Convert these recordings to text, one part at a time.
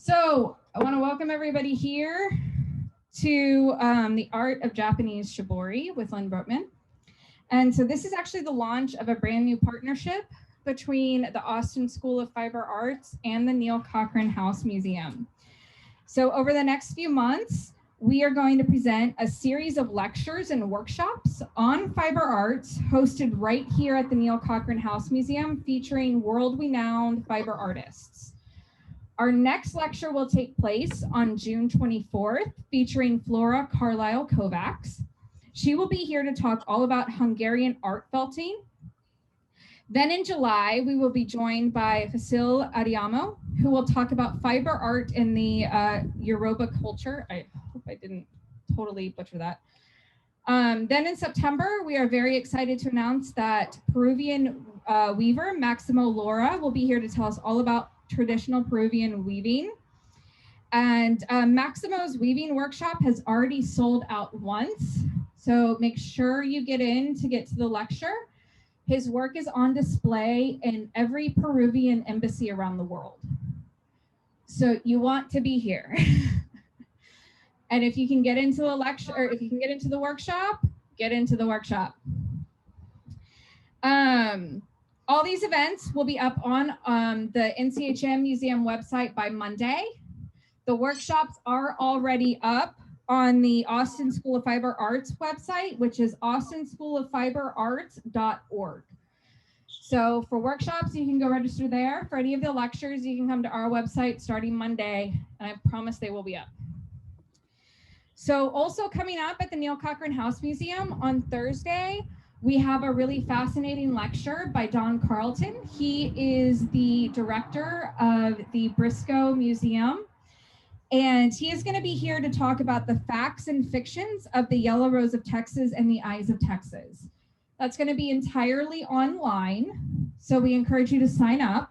So I want to welcome everybody here to the Art of Japanese Shibori with Lynne Brotman. And so this is actually the launch of a brand new partnership between the Austin School of Fiber Arts and the Neill-Cochran House Museum. So over the next few months, we are going to present a series of lectures and workshops on fiber arts hosted right here at the Neill-Cochran House Museum, featuring world-renowned fiber artists. Our next lecture will take place on June 24th, featuring Flora Carlisle Kovacs. She will be here to talk all about Hungarian art felting. Then in July, we will be joined by Vasil Adiamo, who will talk about fiber art in the Yoruba culture. I hope I didn't totally butcher that. Then in September, we are very excited to announce that Peruvian weaver Maximo Laura will be here to tell us all about traditional Peruvian weaving. And Maximo's weaving workshop has already sold out once, so make sure you get in to get to the lecture. His work is on display in every Peruvian embassy around the world. So you want to be here. And if you can get into the lecture, or if you can get into the workshop, get into the workshop. All these events will be up on the NCHM Museum website by Monday. The workshops are already up on the Austin School of Fiber Arts website, which is austinschooloffiberarts.org. So for workshops, you can go register there. For any of the lectures, you can come to our website starting Monday, and I promise they will be up. So also coming up at the Neill-Cochran House Museum on Thursday, we have a really fascinating lecture by Don Carlton. He is the director of the Briscoe Museum, and he is going to be here to talk about the facts and fictions of the Yellow Rose of Texas and the Eyes of Texas. That's going to be entirely online, so we encourage you to sign up.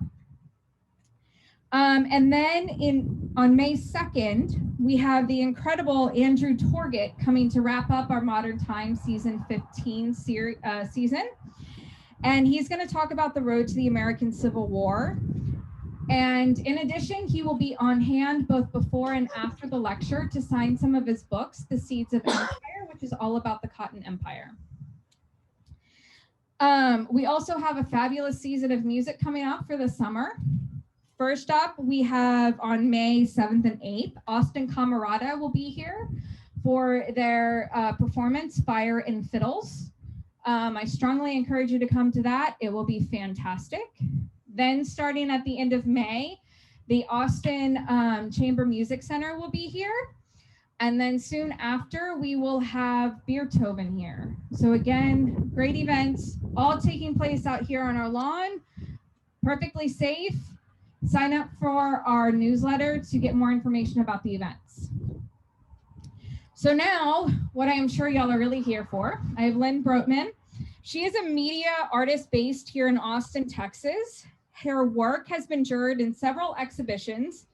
And then on May 2nd, we have the incredible Andrew Torgett coming to wrap up our Modern Times Season 15 season. And he's going to talk about the road to the American Civil War. And in addition, he will be on hand both before and after the lecture to sign some of his books, The Seeds of Empire, which is all about the Cotton Empire. We also have a fabulous season of music coming up for the summer. First up, we have on May 7th and 8th, Austin Camerata will be here for their performance, Fire and Fiddles. I strongly encourage you to come to that. It will be fantastic. Then starting at the end of May, the Austin Chamber Music Center will be here. And then soon after, we will have Beethoven here. So again, great events, all taking place out here on our lawn, perfectly safe. Sign up for our newsletter to get more information about the events. So now, what I am sure y'all are really here for, I have Lynne Brotman. She is a media artist based here in Austin, Texas. Her work has been juried in several exhibitions,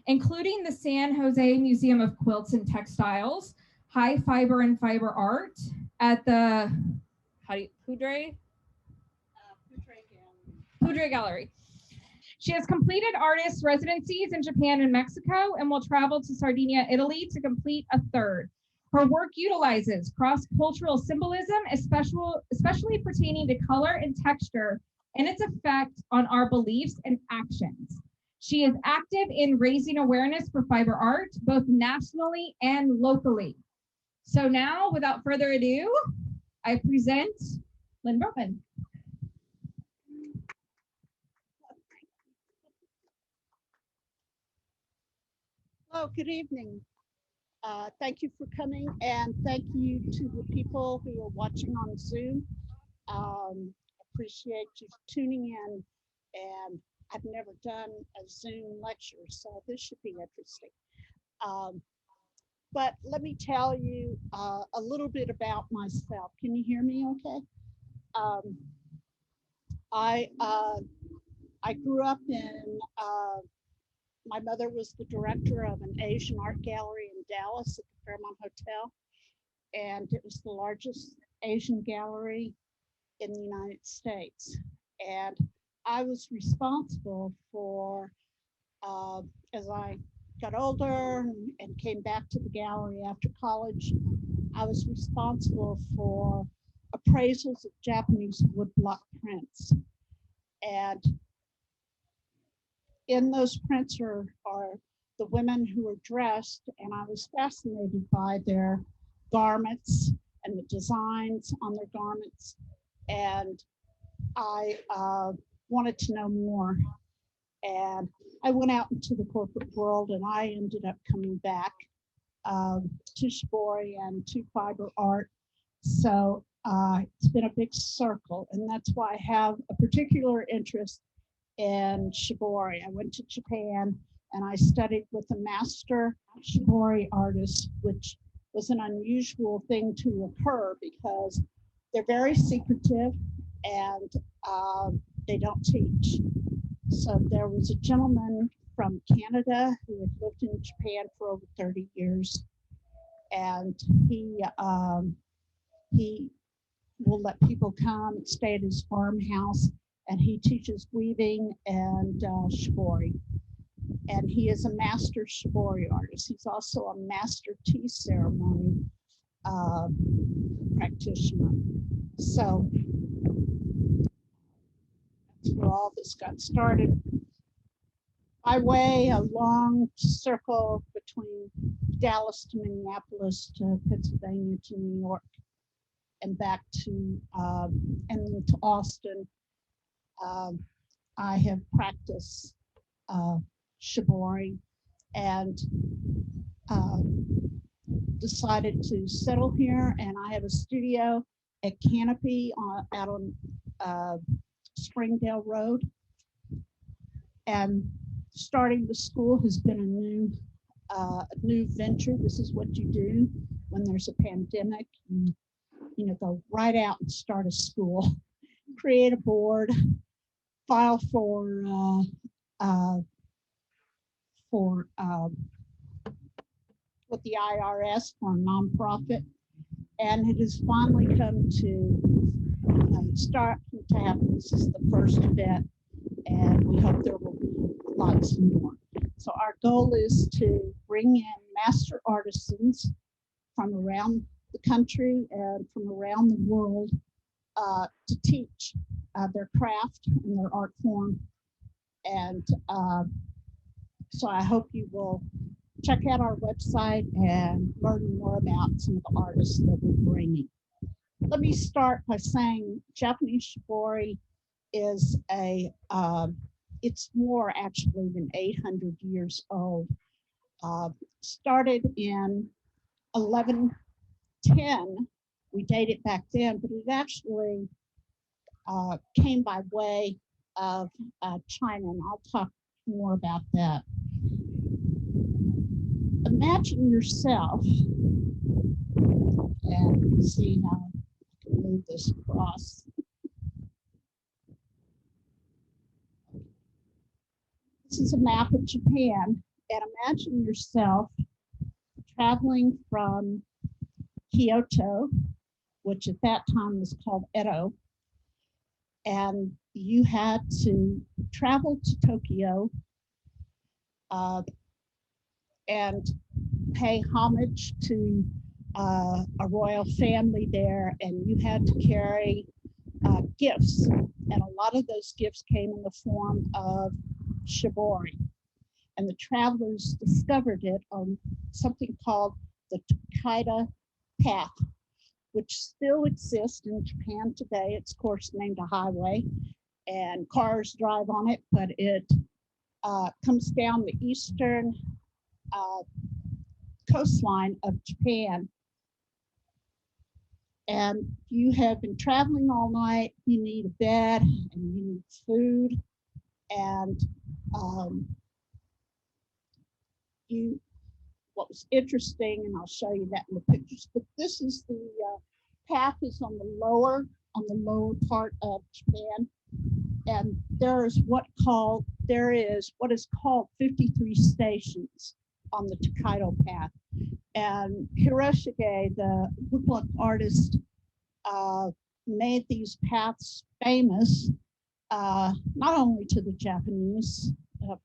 including the San Jose Museum of Quilts and Textiles, High Fiber and Fiber Art at the Poudre Gallery. She has completed artist residencies in Japan and Mexico and will travel to Sardinia, Italy to complete a third. Her work utilizes cross-cultural symbolism, especially pertaining to color and texture and its effect on our beliefs and actions. She is active in raising awareness for fiber art, both nationally and locally. So now, without further ado, I present Lynne Brotman. Hello, good evening. Thank you for coming, and thank you to the people who are watching on Zoom. Appreciate you tuning in, and I've never done a Zoom lecture, so this should be interesting. But let me tell you a little bit about myself. Can you hear me okay? I grew up in my mother was the director of an Asian art gallery in Dallas at the Fairmont Hotel, and it was the largest Asian gallery in the United States. And I was responsible for, as I got older and came back to the gallery after college, I was responsible for appraisals of Japanese woodblock prints. And in those prints are the women who are dressed, and I was fascinated by their garments and the designs on their garments. And I wanted to know more. And I went out into the corporate world, and I ended up coming back to Shibori and to fiber art. So it's been a big circle, and that's why I have a particular interest in Shibori. I went to Japan and I studied with a master Shibori artist, which was an unusual thing to occur because they're very secretive and they don't teach. So there was a gentleman from Canada who had lived in Japan for over 30 years, and he will let people come and stay at his farmhouse, and he teaches weaving and shibori. And he is a master shibori artist. He's also a master tea ceremony practitioner. So that's where all this got started. By way, a long circle between Dallas to Minneapolis to Pennsylvania to New York and back to and then to Austin. I have practiced shibori and decided to settle here, and I have a studio at Canopy out on Springdale Road. And starting the school has been a new venture. This is what you do when there's a pandemic. You go right out and start a school, create a board, file with the IRS for a nonprofit, and it has finally come to start to happen. This is the first event, and we hope there will be lots more. So our goal is to bring in master artisans from around the country and from around the world to teach their craft and their art form. And so I hope you will check out our website and learn more about some of the artists that we're bringing. Let me start by saying Japanese Shibori is it's more actually than 800 years old. Started in 1110. We date it back then, but it actually came by way of China, and I'll talk more about that. Imagine yourself, and see how I can move this across. This is a map of Japan, and imagine yourself traveling from Kyoto, which at that time was called Edo, and you had to travel to Tokyo and pay homage to a royal family there, and you had to carry gifts, and a lot of those gifts came in the form of shibori. And the travelers discovered it on something called the Takeida Path, which still exists in Japan today. It's, of course, named a highway, and cars drive on it, but it comes down the eastern coastline of Japan. And you have been traveling all night, you need a bed, and you need food, and what was interesting, and I'll show you that in the pictures, but this is the path is on the lower part of Japan, and there is what is called 53 stations on the Takeida Path. And Hiroshige, the woodblock artist, made these paths famous, not only to the Japanese,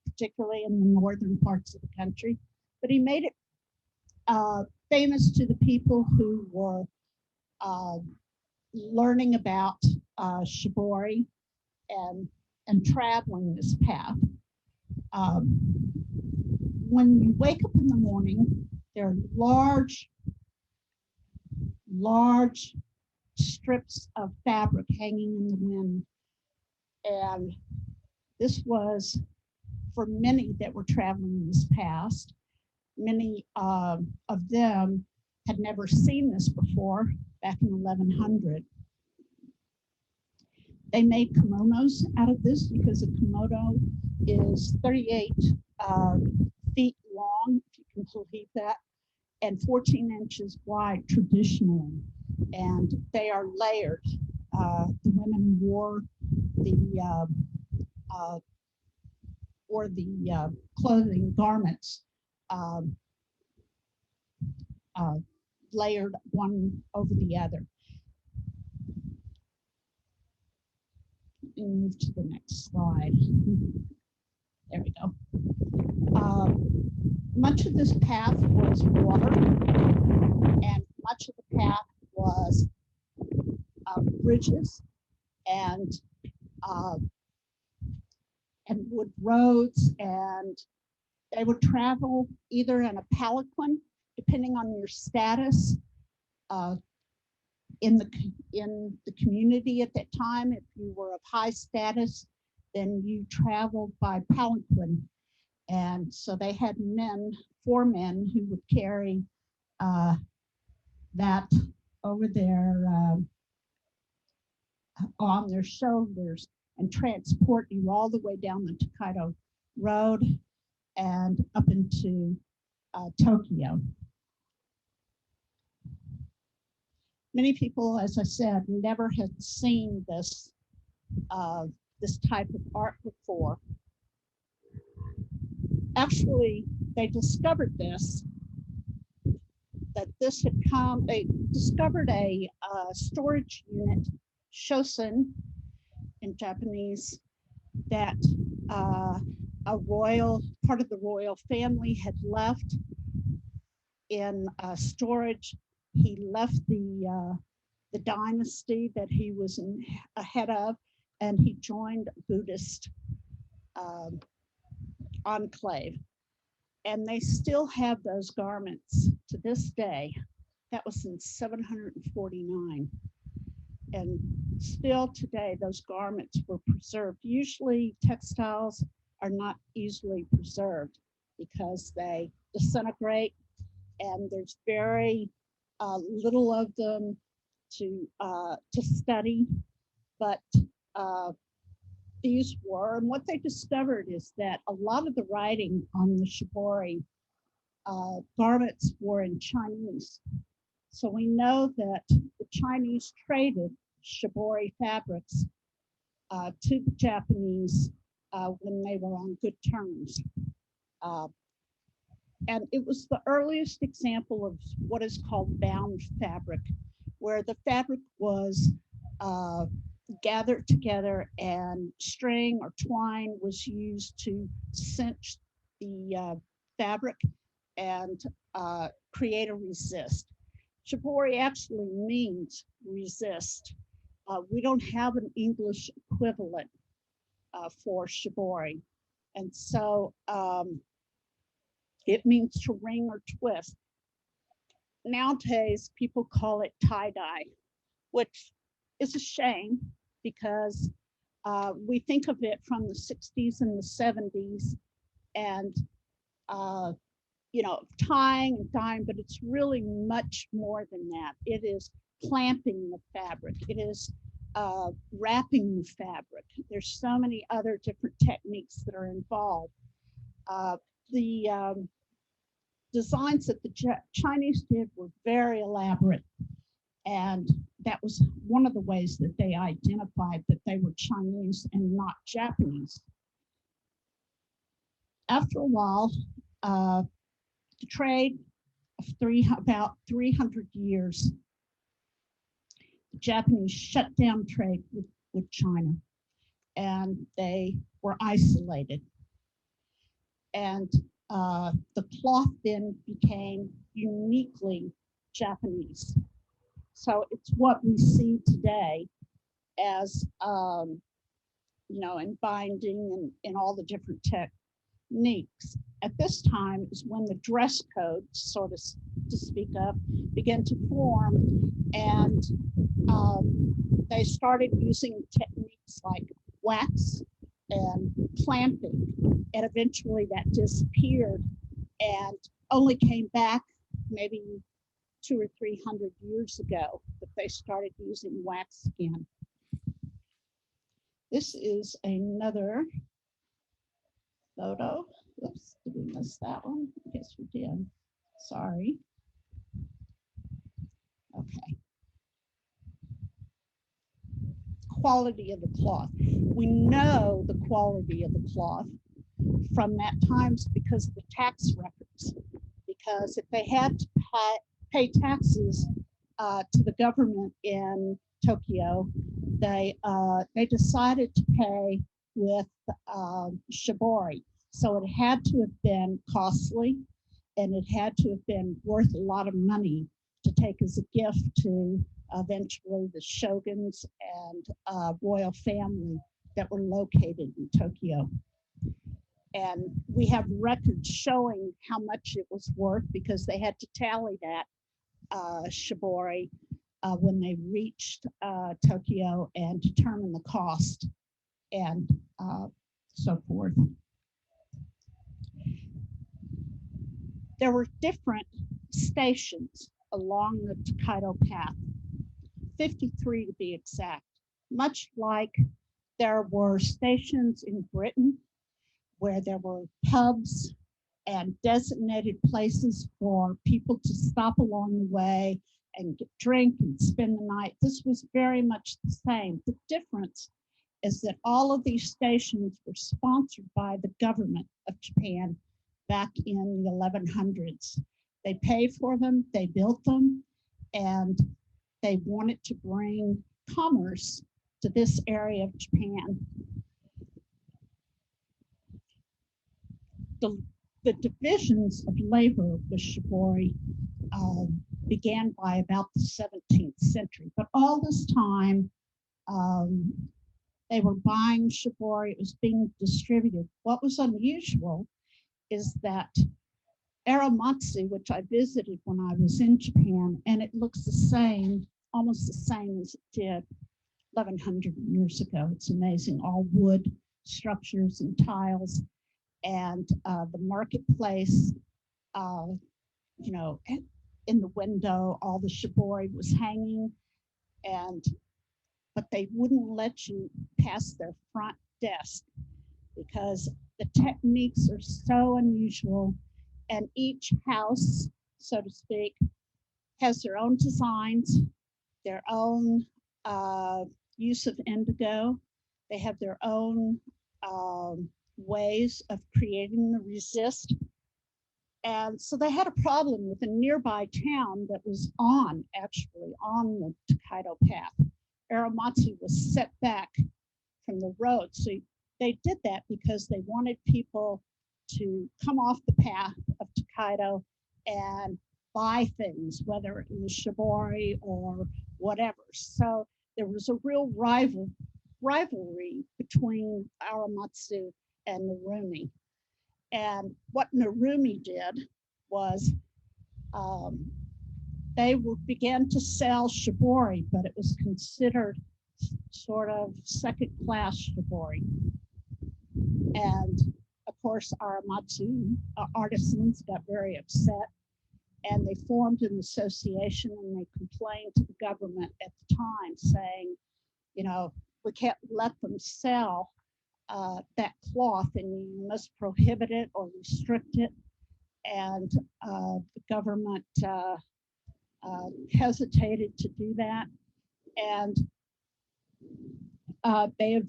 particularly in the northern parts of the country. But he made it famous to the people who were learning about shibori and traveling this path. When you wake up in the morning, there are large strips of fabric hanging in the wind. And this was for many that were traveling this past. Many of them had never seen this before back in 1100. They made kimonos out of this because a kimono is 38 feet long, if you can believe that, and 14 inches wide traditionally. And they are layered. The women wore the clothing garments layered one over the other. Move to the next slide. There we go. Much of this path was water, and much of the path was bridges and wood roads, and they would travel either in a palanquin, depending on your status in the community at that time. If you were of high status, then you traveled by palanquin. And so they had four men who would carry that over on their shoulders and transport you all the way down the Tokaido Road and up into Tokyo. Many people, as I said, never had seen this type of art before. Actually, they discovered that this had come, they discovered a storage unit, shosen in Japanese, that part of the royal family had left in storage. He left the dynasty that he was ahead of, and he joined a Buddhist enclave. And they still have those garments to this day. That was in 749. And still today, those garments were preserved. Usually textiles are not easily preserved because they disintegrate, and there's very little of them to study. But these were, and what they discovered is that a lot of the writing on the shibori garments were in Chinese. So we know that the Chinese traded shibori fabrics to the Japanese when they were on good terms. And it was the earliest example of what is called bound fabric, where the fabric was gathered together and string or twine was used to cinch the fabric and create a resist. Shibori actually means resist. We don't have an English equivalent for shibori. And so it means to wring or twist. Nowadays, people call it tie-dye, which is a shame because we think of it from the 60s and the 70s and, tying and dyeing, but it's really much more than that. It is clamping the fabric. It is wrapping the fabric. There's so many other different techniques that are involved. The designs that the Chinese did were very elaborate, and that was one of the ways that they identified that they were Chinese and not Japanese. After a while, the trade of about 300 years, the Japanese shut down trade with China, and they were isolated. And the cloth then became uniquely Japanese. So it's what we see today as, in binding and in all the different techniques. At this time is when the dress code, sort of to speak of, began to form, and they started using techniques like wax and clamping, and eventually that disappeared and only came back maybe 200 or 300 years ago that they started using wax again. This is another photo. Oops, did we miss that one? I guess we did. Sorry. Okay. Quality of the cloth. We know the quality of the cloth from that time because of the tax records. Because if they had to pay taxes to the government in Tokyo, they decided to pay with shibori. So it had to have been costly, and it had to have been worth a lot of money to take as a gift to eventually the shoguns and royal family that were located in Tokyo. And we have records showing how much it was worth because they had to tally that shibori when they reached Tokyo and determine the cost and so forth. There were different stations along the Tokaido path, 53 to be exact, much like there were stations in Britain where there were pubs and designated places for people to stop along the way and get drink and spend the night. This was very much the same. The difference is that all of these stations were sponsored by the government of Japan back in the 1100s. They paid for them, they built them, and they wanted to bring commerce to this area of Japan. The divisions of labor with shibori began by about the 17th century, but all this time they were buying shibori, it was being distributed. What was unusual is that Aramatsu, which I visited when I was in Japan, and it looks the same, almost the same as it did 1100 years ago. It's amazing, all wood structures and tiles. And the marketplace, in the window, all the shibori was hanging, but they wouldn't let you pass their front desk because the techniques are so unusual, and each house, so to speak, has their own designs, their own use of indigo. They have their own ways of creating the resist. And so they had a problem with a nearby town that was actually on the Tokaido path. Aramatsu was set back from the road. So they did that because they wanted people to come off the path of Tokaido and buy things, whether it was shibori or whatever. So there was a real rivalry between Aramatsu and Narumi. And what Narumi did was they began to sell shibori, but it was considered sort of second-class shibori. And of course, Aramatsu artisans got very upset, and they formed an association, and they complained to the government at the time saying, we can't let them sell that cloth, and you must prohibit it or restrict it. And the government hesitated to do that. And they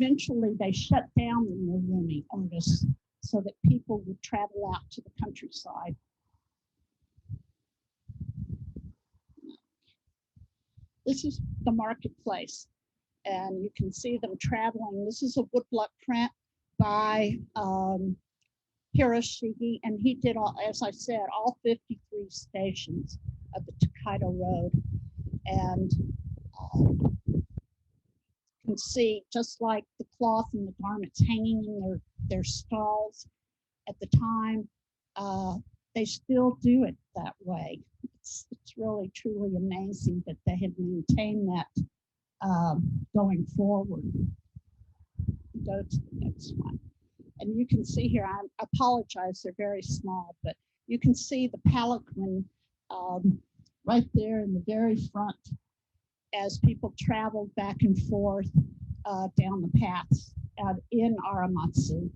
shut down the Narumi artists so that people would travel out to the countryside. This is the marketplace, and you can see them traveling. This is a woodblock print by Hiroshige, and he did all, as I said, all 53 stations of the Tokaido Road. And you can see, just like the cloth and the garments hanging in their stalls at the time, they still do it that way. It's really, truly amazing that they have maintained that going forward. Go to the next one. And you can see here, I apologize, they're very small, but you can see the palanquin right there in the very front as people traveled back and forth down the paths out in Aramatsu.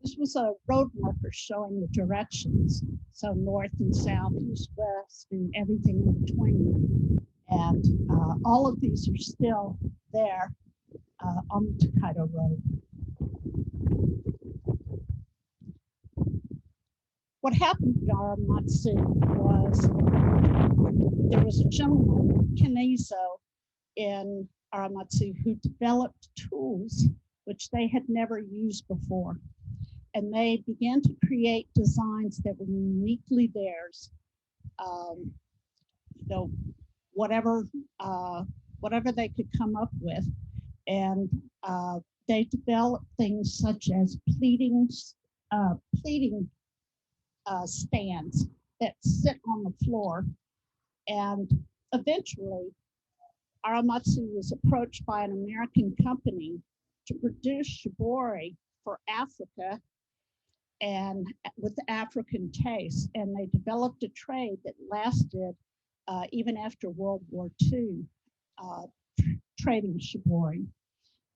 This was a road marker showing the directions, so north and south, east, west, and everything in between. And all of these are still there on the Tokaido Road. What happened in Aramatsu was there was a gentleman, Kinezo, in Aramatsu who developed tools which they had never used before. And they began to create designs that were uniquely theirs. Whatever they could come up with. And they developed things such as pleating stands that sit on the floor. And eventually, Aramatsu was approached by an American company to produce shibori for Africa and with African taste. And they developed a trade that lasted even after World War II, trading shibori.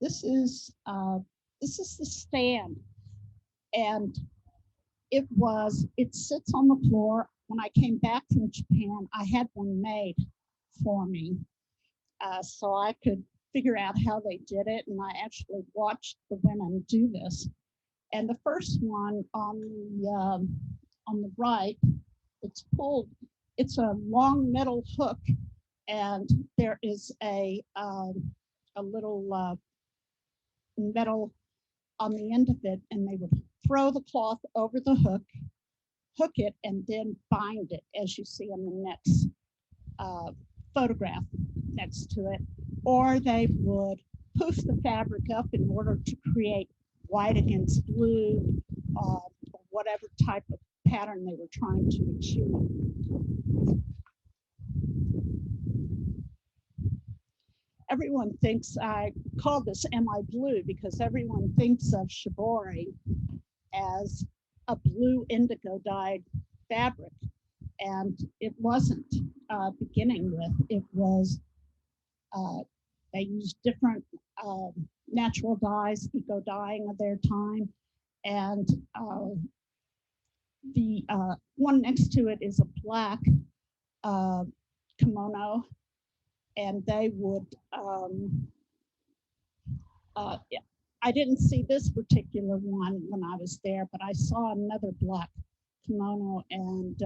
This is the stand, and it sits on the floor. When I came back from Japan, I had one made for me, so I could figure out how they did it, and I actually watched the women do this. And the first one on the right, it's pulled. It's a long metal hook, and there is a little metal on the end of it, and they would throw the cloth over the hook it, and then bind it, as you see on the next photograph next to it. Or they would poof the fabric up in order to create white against blue, or whatever type of pattern they were trying to achieve. Everyone thinks, I call this Am I Blue? Because everyone thinks of shibori as a blue indigo dyed fabric. And it wasn't beginning with. It was, they used different natural dyes, eco dyeing of their time. And the one next to it is a black kimono. And they would, I didn't see this particular one when I was there, but I saw another black kimono, and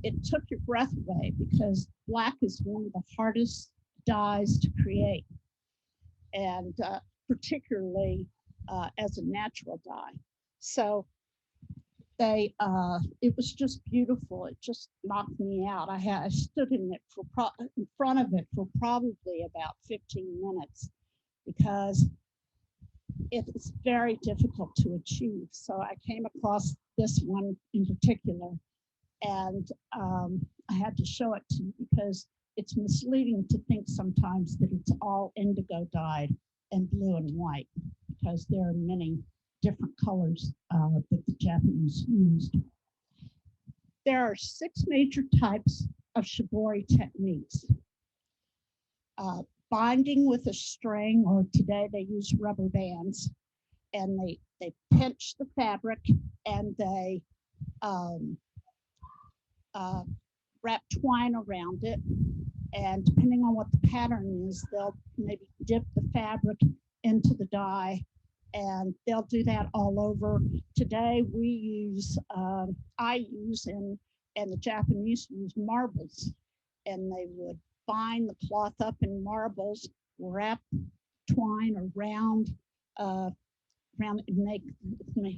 it took your breath away because black is one of the hardest dyes to create, and particularly as a natural dye. So it was just beautiful. It just knocked me out. I stood in front of it for probably about 15 minutes because it is very difficult to achieve. So I came across this one in particular, and I had to show it to you because it's misleading to think sometimes that it's all indigo dyed and blue and white, because there are many different colors that the Japanese used. There are 6 major types of shibori techniques. Binding with a string, or today they use rubber bands, and they pinch the fabric, and they wrap twine around it, and depending on what the pattern is, they'll maybe dip the fabric into the dye, and they'll do that all over. Today I use and the Japanese use marbles, and they would bind the cloth up in marbles, wrap twine around around and make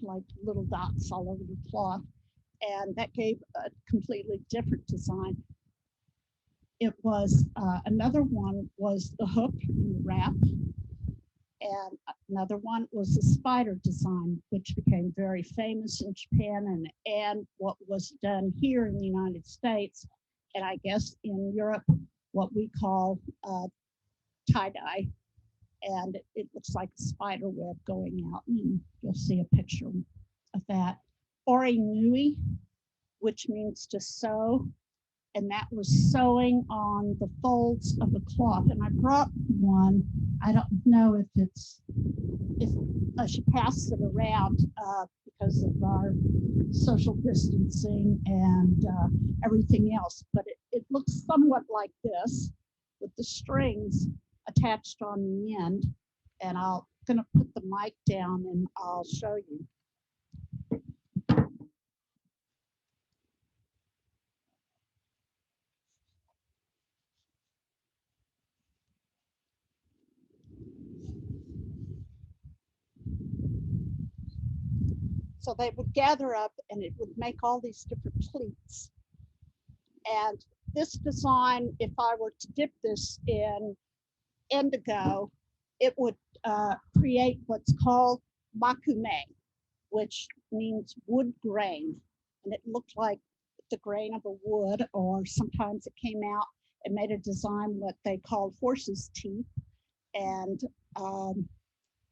like little dots all over the cloth. And that gave a completely different design. It was another one was the hook and the wrap, and another one was the spider design, which became very famous in Japan and what was done here in the United States, and I guess in Europe, what we call tie-dye. And it looks like a spider web going out, and you'll see a picture of that. Ori nui, which means to sew, and that was sewing on the folds of the cloth. And I brought one. I don't know if I should pass it around because of our social distancing and everything else, but it looks somewhat like this with the strings attached on the end. And I'm gonna put the mic down and I'll show you. So they would gather up and it would make all these different pleats. And this design, if I were to dip this in indigo, it would create what's called makume, which means wood grain. And it looked like the grain of a wood, or sometimes it came out and made a design what they called horse's teeth. And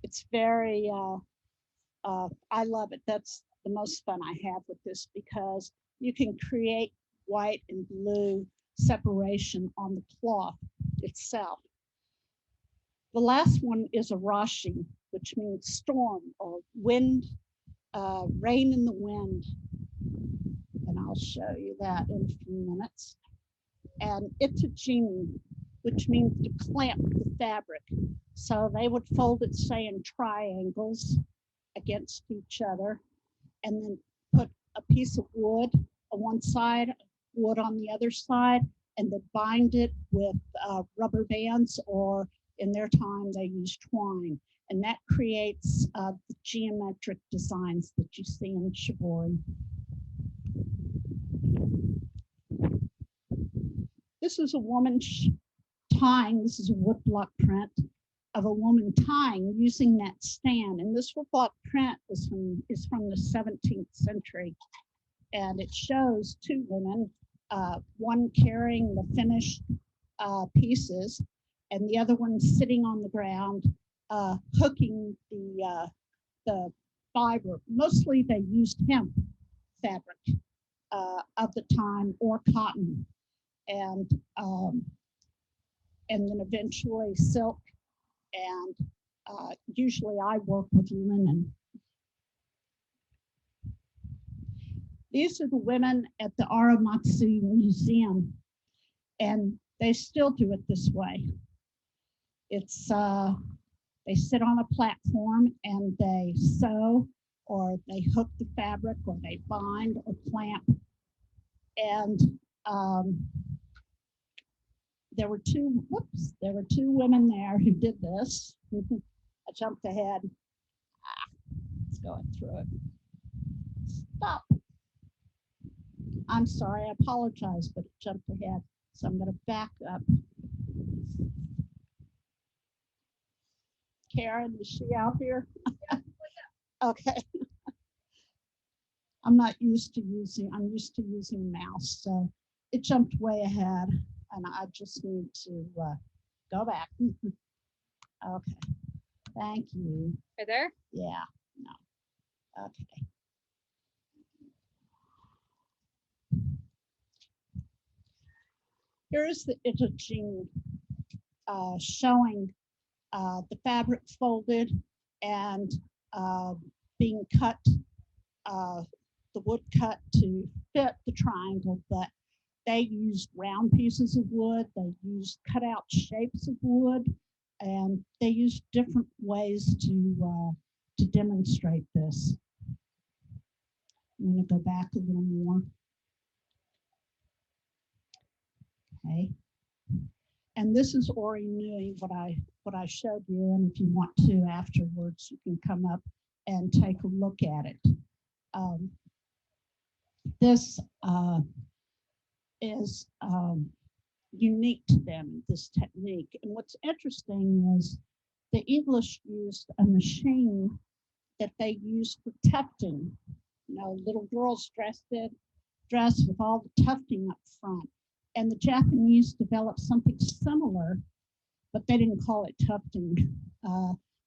it's very, I love it. That's the most fun I have with this because you can create white and blue separation on the cloth itself. The last one is a rashi, which means storm or wind, rain in the wind. And I'll show you that in a few minutes. And itajimi, which means to clamp the fabric. So they would fold it, say, in triangles against each other, and then put a piece of wood on one side, wood on the other side, and then bind it with rubber bands, or in their time they used twine. And that creates the geometric designs that you see in shibori. This is a woman tying. This is a woodblock print of a woman tying using that stand. And this woodblock print is from the 17th century. And it shows two women, one carrying the finished pieces, and the other one sitting on the ground, hooking the fiber. Mostly they used hemp fabric of the time, or cotton, and then eventually silk, and usually I work with linen. These are the women at the Aramatsu Museum, and they still do it this way. It's they sit on a platform and they sew, or they hook the fabric, or they bind or clamp. And there were two women there who did this. I jumped ahead. It's going through it. Stop. I'm sorry, I apologize, but it jumped ahead. So I'm going to back up. Karen, is she out here? Okay. I'm used to using a mouse, so it jumped way ahead, and I just need to go back. Okay. Thank you. Right there? Yeah. No. Okay. Here's the itajimi showing the fabric folded and being cut, the wood cut to fit the triangle, but they used round pieces of wood, they used cut out shapes of wood, and they used different ways to demonstrate this. I'm going to go back a little more. Okay. And this is Ori Nui, what I showed you, and if you want to afterwards, you can come up and take a look at it. This is unique to them, this technique. And what's interesting is the English used a machine that they used for tufting. You know, little girls dressed with all the tufting up front. And the Japanese developed something similar, but they didn't call it tufting.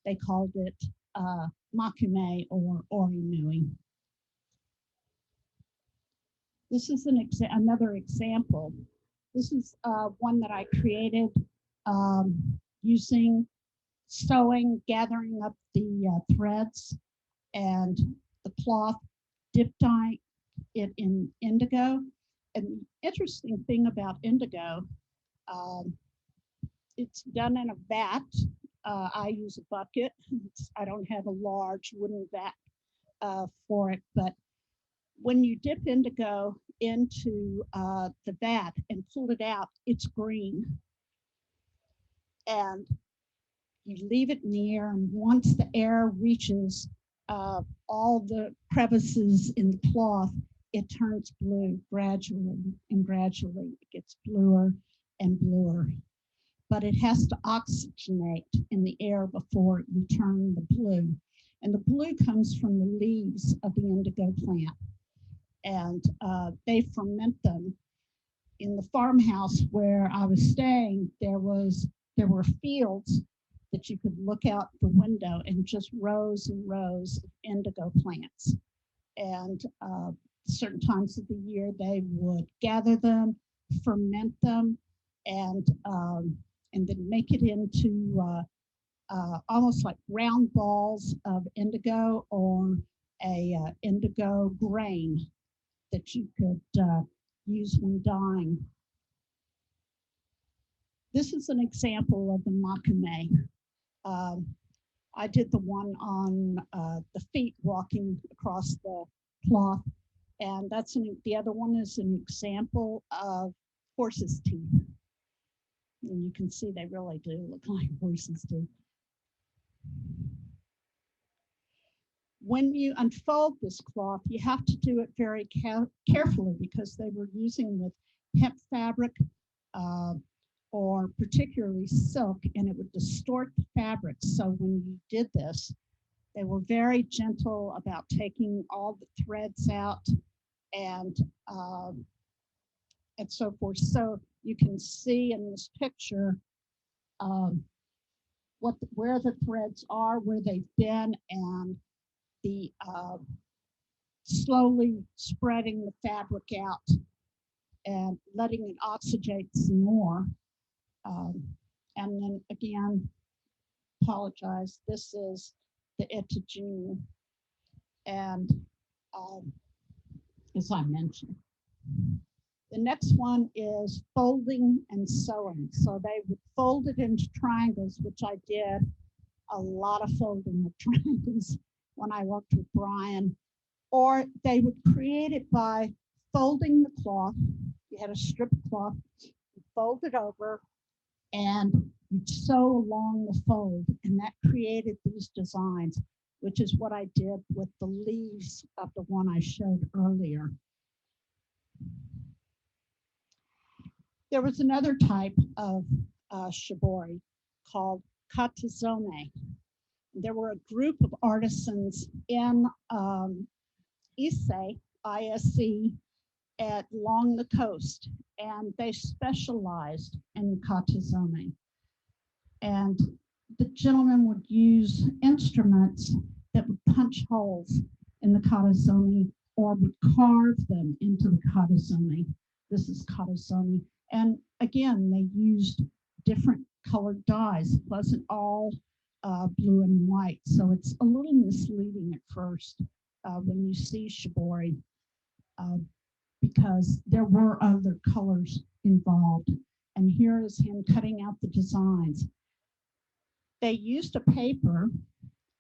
They called it makume or orinui. This is another example. This is one that I created using sewing, gathering up the threads and the cloth, dip dye it in indigo. And the interesting thing about indigo, it's done in a vat. I use a bucket. I don't have a large wooden vat for it, but when you dip indigo into the vat and pull it out, it's green. And you leave it in the air, and once the air reaches all the crevices in the cloth, it turns blue gradually and gradually. It gets bluer and bluer. But it has to oxygenate in the air before you turn the blue. And the blue comes from the leaves of the indigo plant. And they ferment them. In the farmhouse where I was staying, there were fields that you could look out the window and just rows and rows of indigo plants. And certain times of the year, they would gather them, ferment them, and then make it into almost like round balls of indigo or a indigo grain that you could use when dyeing. This is an example of the makume. I did the one on the feet walking across the cloth, and the other one is an example of horses' teeth. And you can see they really do look like horses' teeth. When you unfold this cloth, you have to do it very carefully because they were using with hemp fabric or particularly silk, and it would distort the fabric. So when you did this, they were very gentle about taking all the threads out and so forth. So you can see in this picture where the threads are, where they've been, and the slowly spreading the fabric out and letting it oxygenate some more. And then again, apologize, this is the itajin. And as I mentioned, the next one is folding and sewing. So they would fold it into triangles, which I did a lot of folding of triangles when I worked with Brian. Or they would create it by folding the cloth. You had a strip of cloth, you fold it over, and you'd sew along the fold, and that created these designs, which is what I did with the leaves of the one I showed earlier. There was another type of shibori called katazome. There were a group of artisans in Ise, ISE, along the coast, and they specialized in katazome. And the gentleman would use instruments that would punch holes in the katazome or would carve them into the katazome. This is katazome. And again, they used different colored dyes. It wasn't all blue and white. So it's a little misleading at first when you see shibori because there were other colors involved. And here is him cutting out the designs. They used a paper,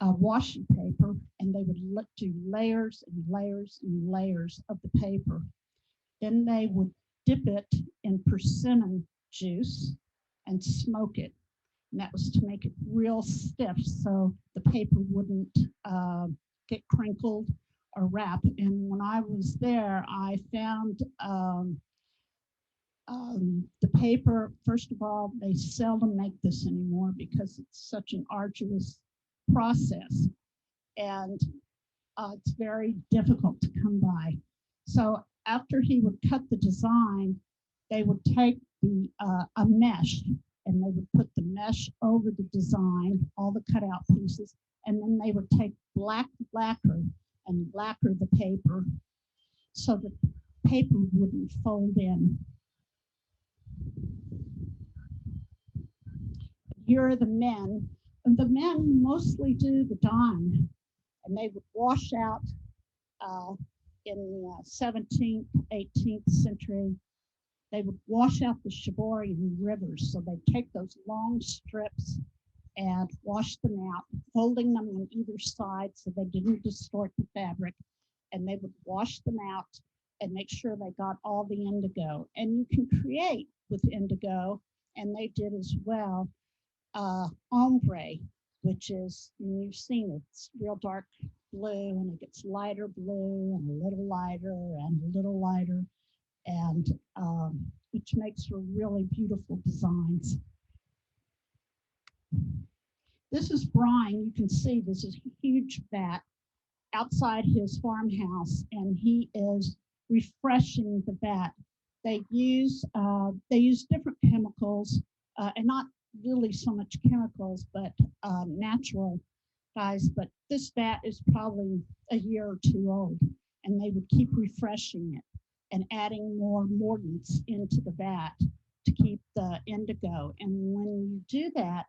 washi paper, and they would do layers and layers and layers of the paper. Then they would dip it in persimmon juice and smoke it. And that was to make it real stiff so the paper wouldn't get crinkled or wrapped. And when I was there, I found the paper. First of all, they seldom make this anymore because it's such an arduous process, and it's very difficult to come by. So after he would cut the design, they would take a mesh, and they would put the mesh over the design, all the cutout pieces, and then they would take black lacquer and lacquer the paper so the paper wouldn't fold in. Here are the men, and the men mostly do the dyeing, and they would wash out in the 17th, 18th century. They would wash out the shibori in rivers. So they'd take those long strips and wash them out, folding them on either side so they didn't distort the fabric. And they would wash them out and make sure they got all the indigo. And you can create with indigo, and they did as well, ombre, which is, you've seen it, it's real dark blue, and it gets lighter blue and a little lighter and a little lighter, and which makes for really beautiful designs. This is brine. You can see this is a huge vat outside his farmhouse, and he is refreshing the vat. They use different chemicals, and not really so much chemicals, but natural dyes. But this vat is probably a year or two old, and they would keep refreshing it and adding more mordants into the vat to keep the indigo. And when you do that,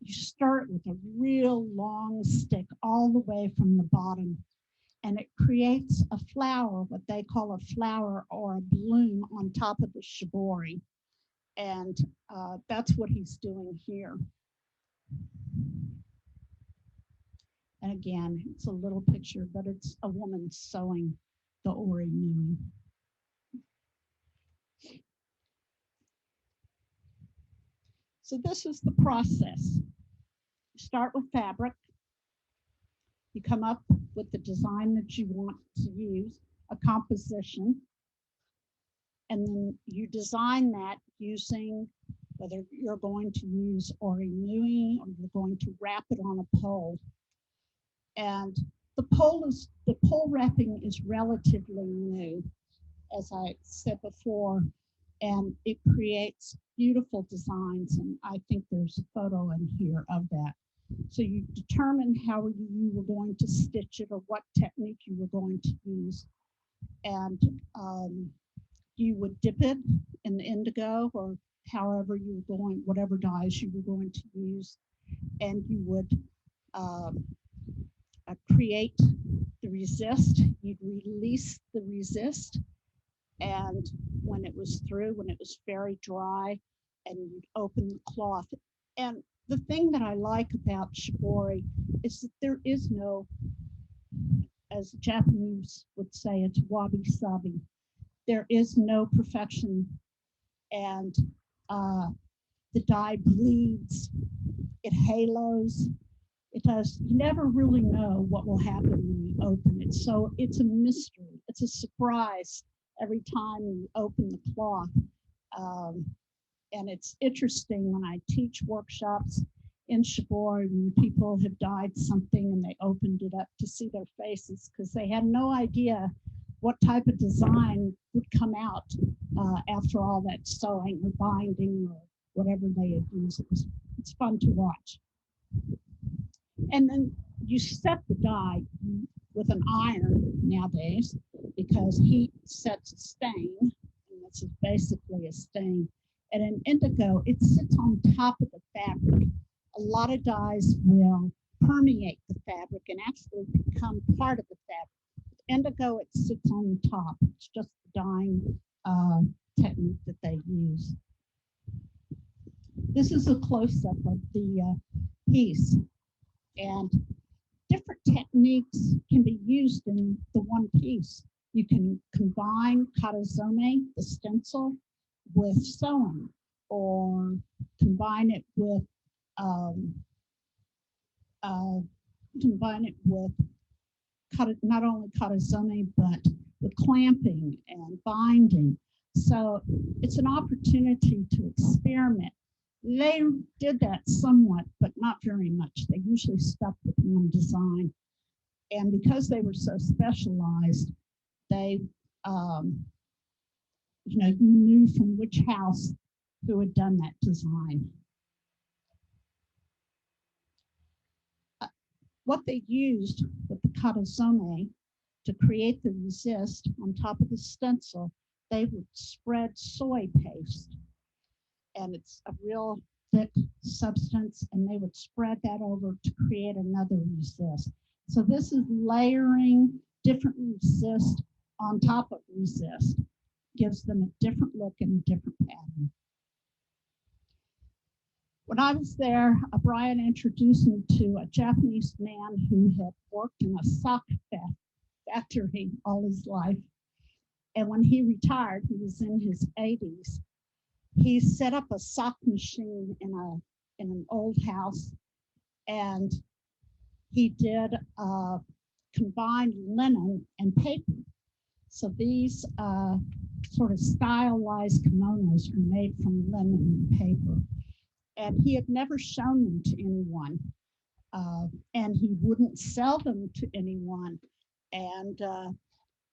you start with a real long stick all the way from the bottom, and it creates a flower, what they call a flower or a bloom on top of the shibori. And that's what he's doing here. And again, it's a little picture, but it's a woman sewing the ori nui. So this is the process. You start with fabric. You come up with the design that you want to use, a composition, and then you design that using whether you're going to use ori nui or you're going to wrap it on a pole. And the pole wrapping is relatively new, as I said before, and it creates beautiful designs. And I think there's a photo in here of that. So you determine how you were going to stitch it or what technique you were going to use. And you would dip it in the indigo or however you were going, whatever dyes you were going to use. And you would create the resist. You'd release the resist. And when it was through, when it was very dry, and you'd open the cloth. And the thing that I like about shibori is that there is no, as Japanese would say, it's wabi-sabi. There is no perfection, and the dye bleeds, it halos, it does. You never really know what will happen when you open it. So it's a mystery, it's a surprise every time you open the cloth. And it's interesting when I teach workshops in shibori, when people have dyed something and they opened it up to see their faces, because they had no idea what type of design would come out after all that sewing or binding or whatever they had used. It's fun to watch. And then you set the dye with an iron nowadays because heat sets a stain, and this is basically a stain. And in indigo, it sits on top of the fabric. A lot of dyes will permeate the fabric and actually become part of the fabric. With indigo, it sits on the top. It's just the dyeing technique that they use. This is a close-up of the piece. And different techniques can be used in the one piece. You can combine katazome, the stencil, with sewing, or combine it with not only katazome, but with clamping and binding. So it's an opportunity to experiment. They did that somewhat, but not very much. They usually stuck with one design. And because they were so specialized, they, you knew from which house who had done that design. What they used with the katazome to create the resist on top of the stencil, they would spread soy paste. And it's a real thick substance, and they would spread that over to create another resist. So this is layering different resist on top of resist. Gives them a different look and a different pattern. When I was there, Brian introduced me to a Japanese man who had worked in a sock factory all his life. And when he retired, he was in his 80s. He set up a sock machine in an old house, and he did combined linen and paper. So these sort of stylized kimonos are made from linen and paper. And he had never shown them to anyone, and he wouldn't sell them to anyone. And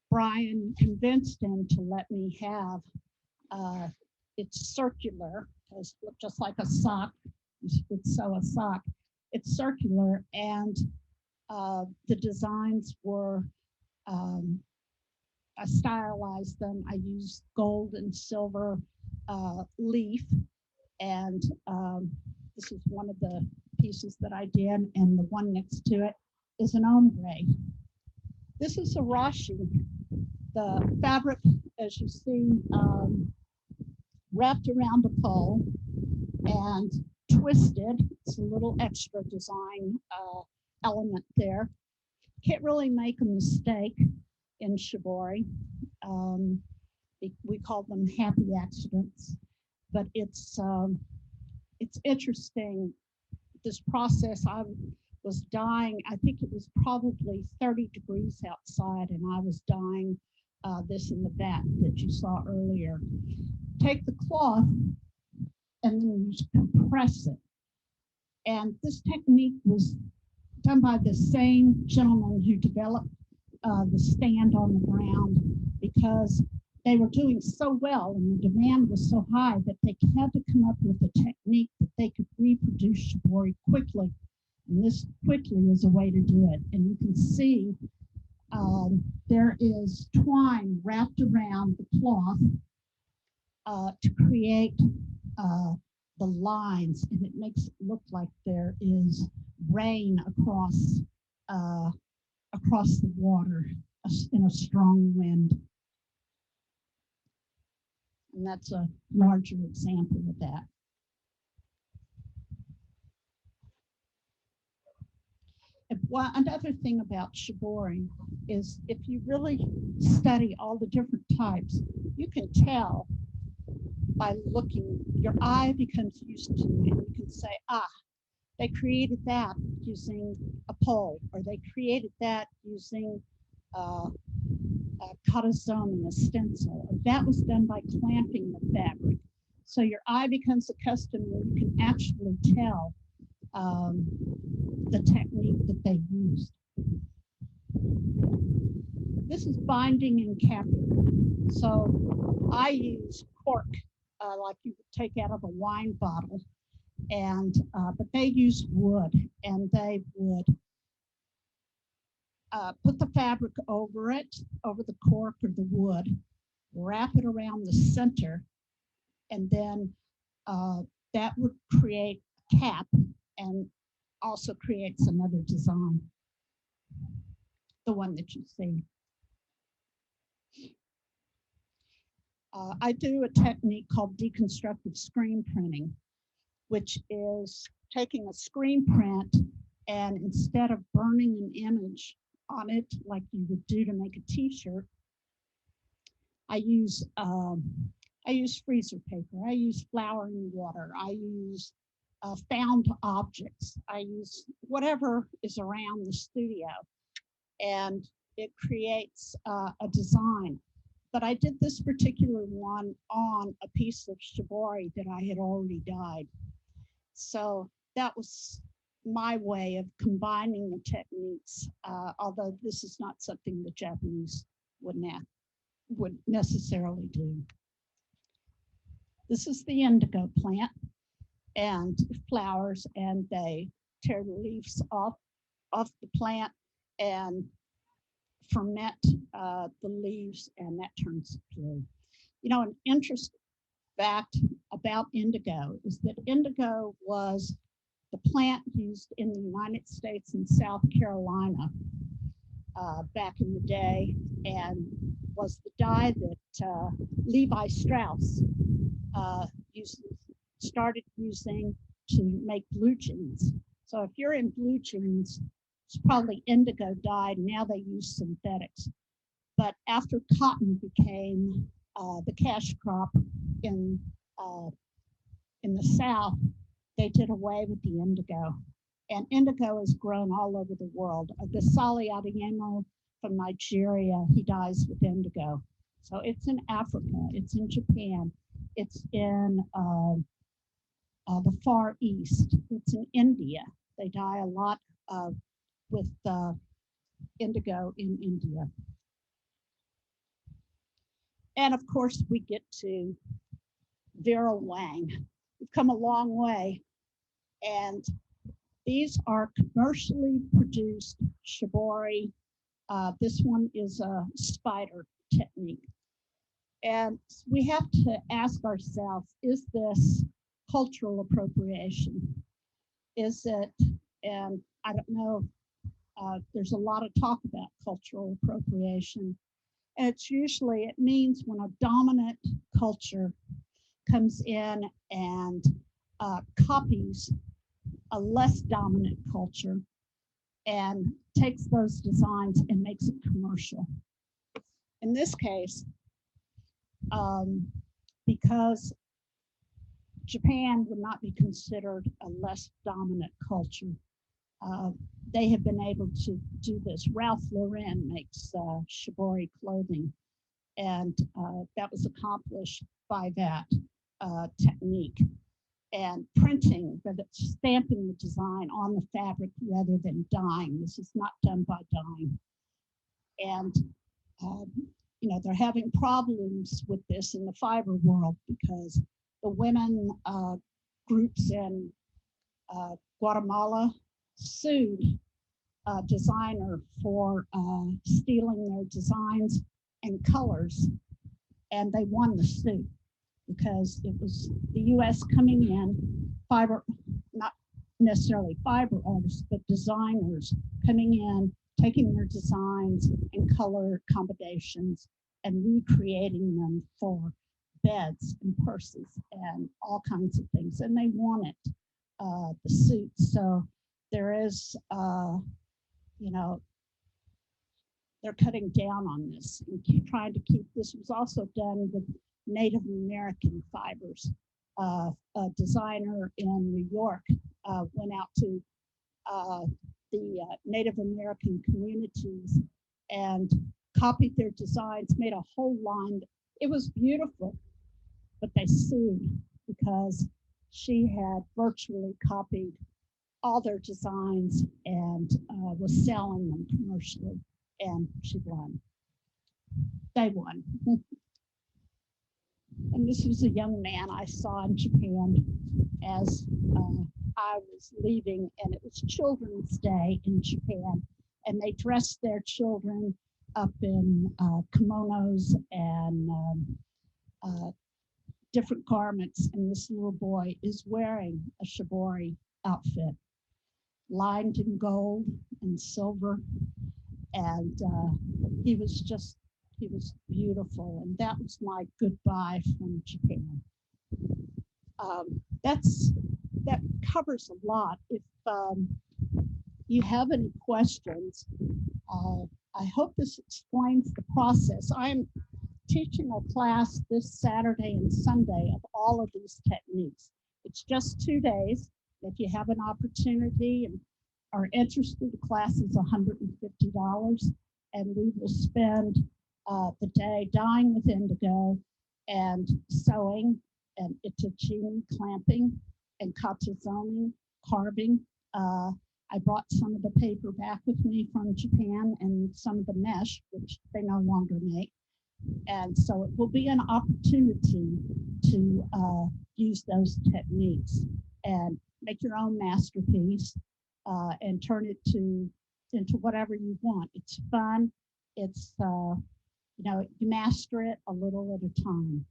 Brian convinced him to let me have it's circular, just like a sock. You would sew a sock. It's circular, and the designs were, I stylized them. I used gold and silver leaf, and this is one of the pieces that I did, and the one next to it is an ombre. This is a rashi. The fabric, as you see, wrapped around a pole and twisted. It's a little extra design element there. Can't really make a mistake in shibori. We call them happy accidents, but it's interesting. This process, I was dyeing, I think it was probably 30 degrees outside, and I was dyeing this in the vat that you saw earlier. Take the cloth and then you compress it. And this technique was done by the same gentleman who developed the stand on the ground, because they were doing so well and the demand was so high that they had to come up with a technique that they could reproduce shibori quickly. And this quickly is a way to do it. And you can see there is twine wrapped around the cloth to create the lines, and it makes it look like there is rain across the water in a strong wind. And that's a larger example of that. Another thing about shibori is if you really study all the different types, you can tell by looking, your eye becomes used to it, and you can say, they created that using a pole, or they created that using a katazome, a stencil, or that was done by clamping the fabric. So your eye becomes accustomed, and you can actually tell the technique that they used. This is binding and capping. So I use cork, like you would take out of a wine bottle, and but they used wood, and they would put the fabric over it, over the cork or the wood, wrap it around the center, and then that would create a cap and also creates another design, the one that you see. I do a technique called deconstructive screen printing, which is taking a screen print, and instead of burning an image on it like you would do to make a t-shirt, I use freezer paper, I use flowering water, I use found objects, I use whatever is around the studio. and it creates a design. But I did this particular one on a piece of shibori that I had already dyed. So that was my way of combining the techniques, although this is not something the Japanese would necessarily do. This is the indigo plant and flowers, and they tear the leaves off the plant and ferment the leaves, and that turns blue. You know, an interesting fact about indigo is that indigo was the plant used in the United States and South Carolina back in the day, and was the dye that Levi Strauss started using to make blue jeans. So if you're in blue jeans, it's probably indigo dye. Now they use synthetics. But after cotton became the cash crop in the South, they did away with the indigo. And indigo is grown all over the world. The Sali Adeyemo from Nigeria, he dyes with indigo. So it's in Africa, it's in Japan, it's in the Far East, it's in India. They dye a lot with indigo in India. And of course, we get to Vera Wang. We've come a long way. And these are commercially produced shibori. This one is a spider technique. And we have to ask ourselves, is this cultural appropriation? Is it, and I don't know, there's a lot of talk about cultural appropriation. And it means when a dominant culture comes in and copies a less dominant culture and takes those designs and makes it commercial. In this case, because Japan would not be considered a less dominant culture, they have been able to do this. Ralph Lauren makes shibori clothing, and that was accomplished by that technique. And printing, that it's stamping the design on the fabric rather than dyeing. This is not done by dyeing. And you know, they're having problems with this in the fiber world because the women groups in Guatemala sued a designer for stealing their designs and colors, and they won the suit because it was the US coming in, not necessarily fiber artists, but designers coming in, taking their designs and color combinations and recreating them for beds and purses and all kinds of things. And they won it, the suit. So there is, you know, they're cutting down on this and trying to keep, this was also done with Native American fibers. A designer in New York went out to the Native American communities and copied their designs, made a whole line. It was beautiful, but they sued because she had virtually copied all their designs and was selling them commercially, and she won. They won. And this was a young man I saw in Japan as I was leaving, and it was Children's Day in Japan, and they dressed their children up in kimonos and different garments, and this little boy is wearing a shibori outfit, lined in gold and silver, and he was beautiful, and that was my goodbye from Japan. That covers a lot. If you have any questions, I hope this explains the process. I'm teaching a class this Saturday and Sunday of all of these techniques. It's just 2 days. If you have an opportunity and Our entrance to the class is $150, and we will spend the day dyeing with indigo and sewing and itaching, clamping, and katsuzoning, carving. I brought some of the paper back with me from Japan and some of the mesh, which they no longer make. And so it will be an opportunity to use those techniques and make your own masterpiece and turn it into whatever you want. It's fun. It's, you master it a little at a time.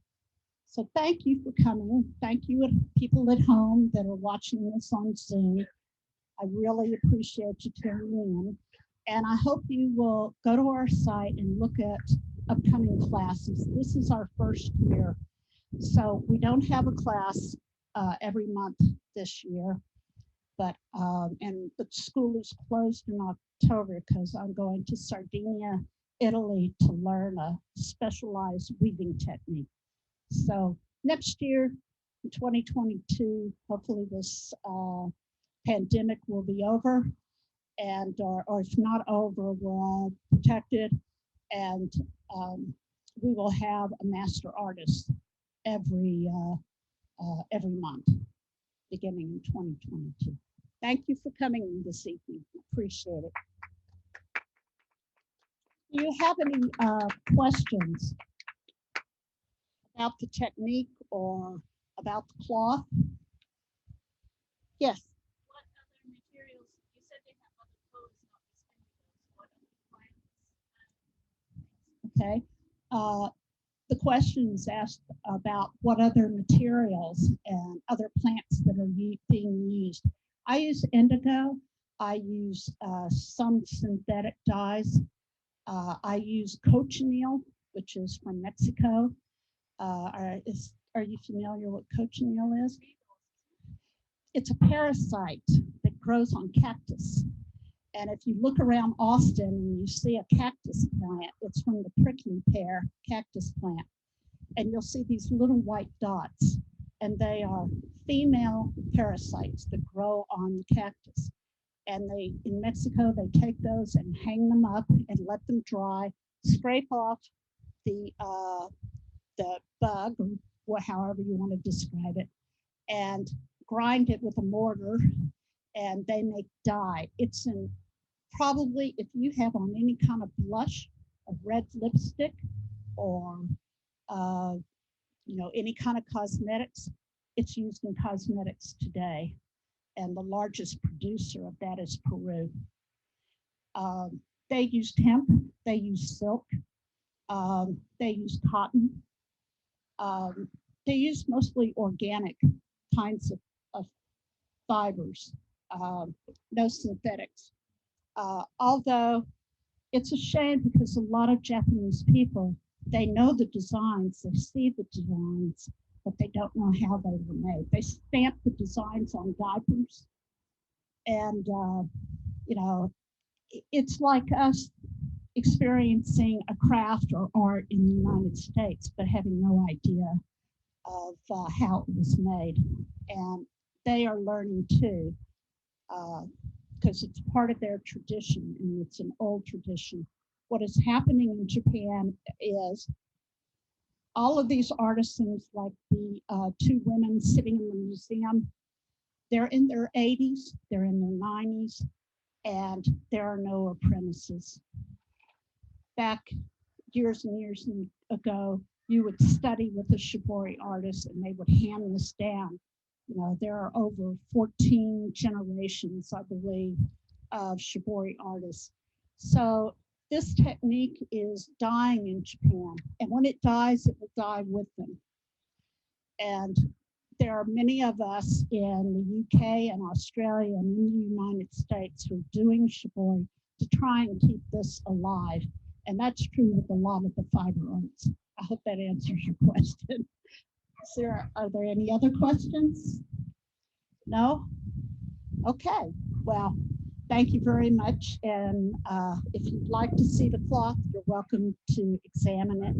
So thank you for coming. Thank you people at home that are watching this on Zoom. I really appreciate you tuning in. And I hope you will go to our site and look at upcoming classes. This is our first year. So we don't have a class every month this year, but and the school is closed in October because I'm going to Sardinia, Italy to learn a specialized weaving technique. So next year, in 2022, hopefully this pandemic will be over, and or if not over, we're all protected, and we will have a master artist every month beginning in 2022. Thank you for coming in this evening. Appreciate it. Do you have any questions about the technique or about the cloth? Yes. What other materials? You said they have other colors, not just indigo. What other plants? Okay. The questions asked about what other materials and other plants that are being used. I use indigo. I use some synthetic dyes. I use cochineal, which is from Mexico. Are you familiar what cochineal is? It's a parasite that grows on cactus. And if you look around Austin and you see a cactus plant, it's from the prickly pear cactus plant. And you'll see these little white dots, and they are female parasites that grow on the cactus. And in Mexico, they take those and hang them up and let them dry, scrape off the bug, or however you want to describe it, and grind it with a mortar, and they make dye. It's probably, if you have on any kind of blush, a red lipstick, or any kind of cosmetics, it's used in cosmetics today. And the largest producer of that is Peru. They use hemp, they use silk, they use cotton. They use mostly organic kinds of fibers, no synthetics. Although it's a shame because a lot of Japanese people, they know the designs, they see the designs, but they don't know how they were made. They stamp the designs on diapers, and it's like us experiencing a craft or art in the United States, but having no idea of how it was made. And they are learning too, because it's part of their tradition, and it's an old tradition. What is happening in Japan is all of these artisans, like the two women sitting in the museum, they're in their 80s, they're in their 90s, and there are no apprentices. Back years and years ago, you would study with a shibori artist and they would hand this down. There are over 14 generations, I believe, of shibori artists. So this technique is dying in Japan, and when it dies, it will die with them. And there are many of us in the UK and Australia and in the United States who are doing shibori to try and keep this alive. And that's true with a lot of the fiber arts. I hope that answers your question. Are there any other questions? No? Okay, well, thank you very much. And if you'd like to see the cloth, you're welcome to examine it.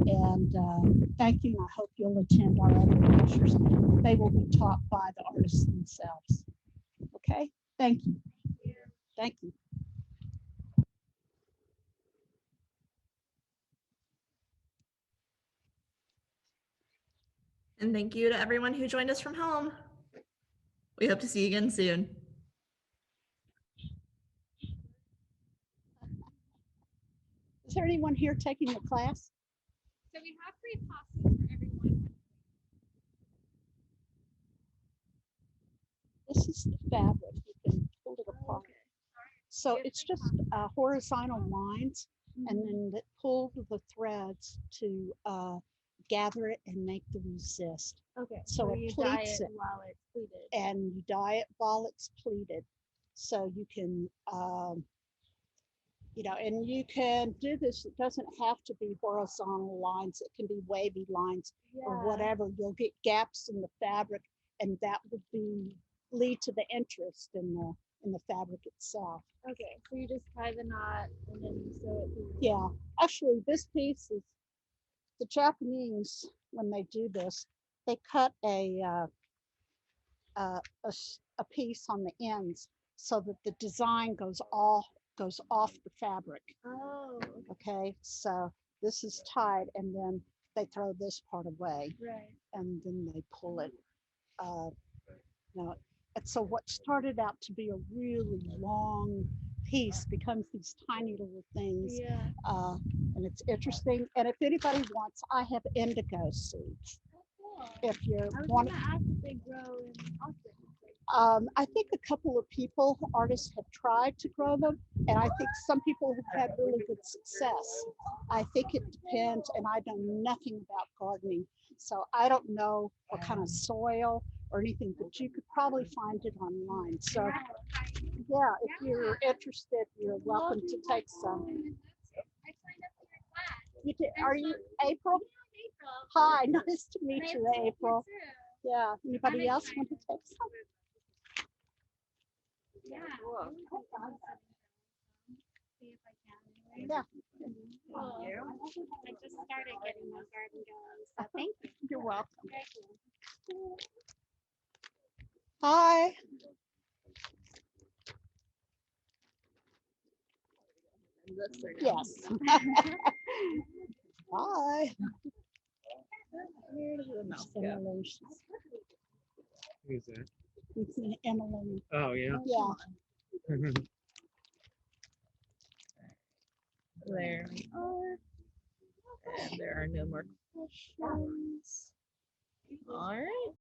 And thank you, and I hope you'll attend our other lectures. They will be taught by the artists themselves. Okay, thank you. Thank you. Thank you. And thank you to everyone who joined us from home. We hope to see you again soon. Is there anyone here taking the class? So we have free passes for everyone. This is the fabric. You can pull it apart. So it's just horizontal lines, and then pull the threads to gather it and make the resist. Okay. So it you dye pleats it it. while it's pleated. And you dye it while it's pleated. So you can, you know, and you can do this. It doesn't have to be horizontal lines. It can be wavy lines or whatever. You'll get gaps in the fabric, and that would lead to the interest in the fabric itself. Okay. So you just tie the knot and then you sew it through. Yeah, actually, this piece is the Japanese. When they do this, they cut a piece on the ends so that the design goes off the fabric. Oh. Okay, so this is tied, and then they throw this part away, Right. and then they pull it. Now, and so what started out to be a really long piece becomes these tiny little things. Yeah. And it's interesting. And if anybody wants, I have indigo seeds. Cool. If you I was want, gonna ask if they grow in Austin. I think a couple of people, artists, have tried to grow them, and I think some people have had really good success. I think it depends, and I know nothing about gardening, so I don't know what kind of soil or anything, but you could probably find it online. So yeah, if you're interested, you're welcome to take some. I signed up for your class. You did, are you April? April. Hi, nice to meet Nice you, to meet you April. too. Yeah, anybody I'm else want to take some? Yeah. Cool. See if I can. Yeah. Cool. I just started getting my garden going, so thank you. You're welcome. Thank you. Hi. Yes. Hi. Simulations. Who's that? It's an Emily. Oh, yeah. Yeah. There we are. And there are no more questions. All right.